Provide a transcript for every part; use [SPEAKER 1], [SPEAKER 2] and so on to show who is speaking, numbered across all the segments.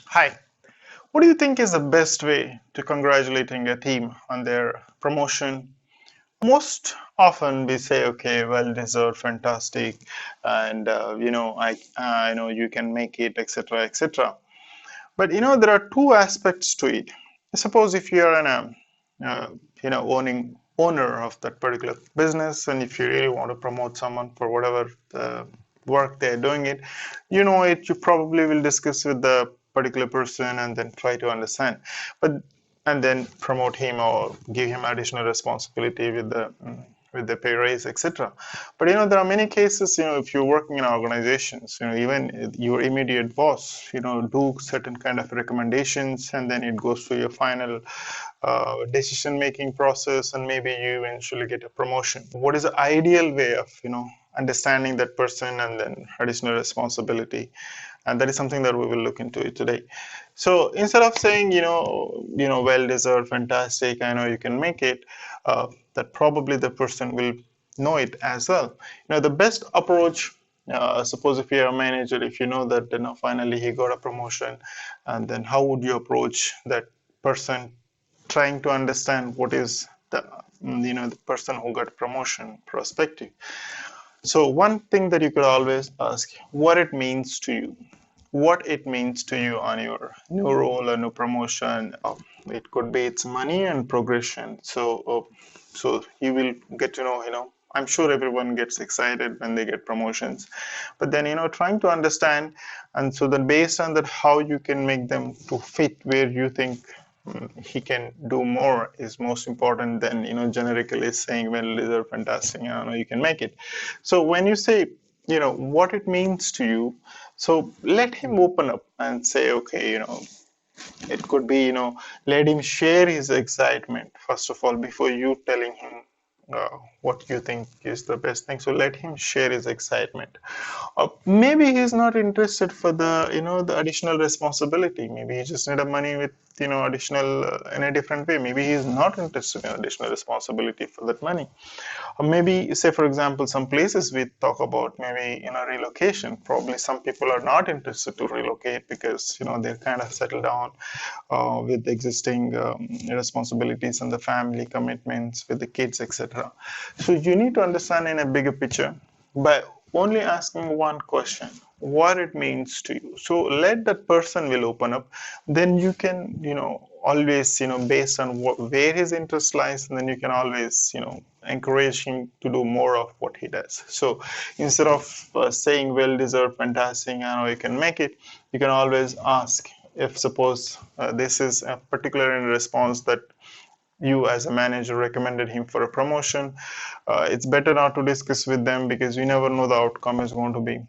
[SPEAKER 1] Hi, what do you think is the best way to congratulating a team on their promotion? Most often we say, okay, well deserved, fantastic, and I know you can make it, etc., etc. But there are two aspects to it. Suppose if you are owning owner of that particular business, and if you really want to promote someone for whatever work they're doing it, you probably will discuss with the particular person and then try to understand, but and then promote him or give him additional responsibility with the pay raise, etc. But there are many cases, if you're working in organizations, even your immediate boss, do certain kind of recommendations, and then it goes to your final decision making process, and maybe you eventually get a promotion. What is the ideal way of understanding that person and then additional responsibility? And that is something that we will look into it today. So instead of saying well deserved, fantastic, I know you can make it, that probably the person will know it as well. The best approach, suppose if you're a manager, if you know that finally he got a promotion, and then how would you approach that person, trying to understand what is the person who got promotion perspective. So one thing that you could always ask, what it means to you, what it means to you on your new role or new promotion. It could be its money and progression. So you will get to know, I'm sure everyone gets excited when they get promotions, but then trying to understand, and so then based on that, how you can make them to fit where you think he can do more is most important than generically saying, well, these are fantastic, you can make it. So when you say what it means to you, so let him open up and say, okay, it could be, let him share his excitement first of all before you telling him what you think is the best thing. So let him share his excitement. Maybe he's not interested for the the additional responsibility. Maybe he just need a money with additional in a different way. Maybe he's not interested in additional responsibility for that money. Or maybe, say for example, some places we talk about, maybe relocation. Probably some people are not interested to relocate because they're kind of settled down with the existing responsibilities and the family commitments with the kids, etc. So you need to understand in a bigger picture by only asking one question, what it means to you. So let that person will open up, then you can always based on where his interest lies, and then you can always encourage him to do more of what he does. So instead of saying well deserved, fantastic, I know you can make it, you can always ask, if suppose this is a particular in response that you as a manager recommended him for a promotion, it's better not to discuss with them because you never know the outcome is going to be.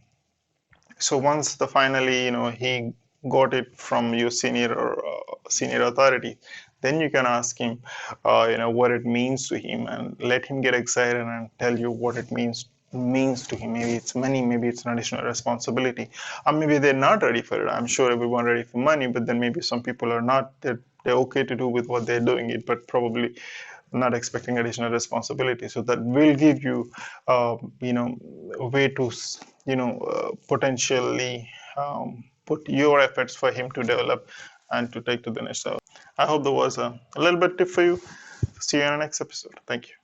[SPEAKER 1] So once the finally he got it from your senior or senior authority, then you can ask him what it means to him, and let him get excited and tell you what it means to him. Maybe it's money, maybe it's an additional responsibility, or maybe they're not ready for it. I'm sure everyone ready for money, but then maybe some people are not. They're okay to do with what they're doing it, but probably not expecting additional responsibility. So that will give you a way to potentially put your efforts for him to develop and to take to the next level. I hope that was a little bit tip for you. See you in the next episode. Thank you.